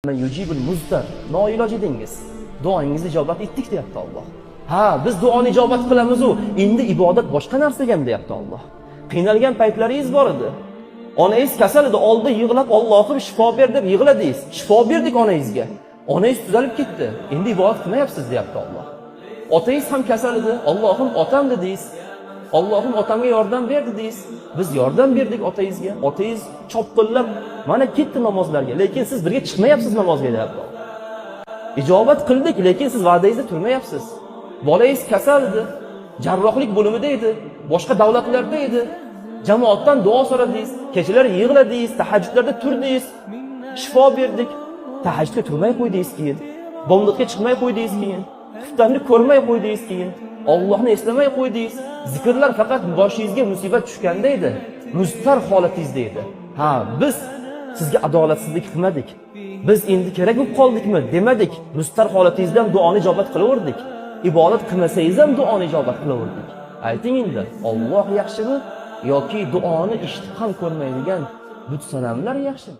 Yujibul muzdar. Noiloj edingiz. Duoingizni ijobat etdik deyapti Alloh. Ha, biz duoni ijobat qilamiz-u, endi ibodat boshqa narsaga ham deyapti Alloh. Qiynalgan paytlaringiz bor edi. Onangiz kasal edi, oldi yig'lab Allohim shifo ber deb yig'ladingiz. Shifo berdik onangizga. Onangiz tuzalib ketdi. Endi ibodat qilmayapsiz deyapti Alloh. Otangiz ham kasal edi, Allohim otam dedingiz. Allohim otamga yordam ber dedingiz. Biz yordam berdik otangizga. Otangiz chopqillab mana ketdi namozlarga, lekin siz birga chiqmayapsiz namozga deyapti. Ijobat qildik, lekin siz va'dangizda turmayapsiz. Bolangiz kasal edi, jarrohlik bo'limida edi, boshqa davlatlarda edi. Jamoatdan duo so'radingiz, kechalar yig'ladingiz, tahajjudlarda turdingiz. Shifo berdik. Tahajjudga turmay qo'ydingiz keyin. Bomdodga chiqmay qo'ydingiz keyin. Xuftamni ko'rmay qo'ydingiz keyin. Allohni eslamay qo'ydingiz. Zikrlar faqat boshingizga musibat tushganda edi. Mustar holatingizda edi. Ha, biz sizga adolatsizlik qilmadik. Biz endi kerak bo'lib qoldikmi demadik. Mustar holatingizdan duoni ijobat qilaverdik. Ibodat qilmasangiz ham duoni ijobat qilaverdik. Ayting endi, Alloh yaxshimi yoki duoni eshitib ham ko'rmaydigan but sanamlar yaxshimi?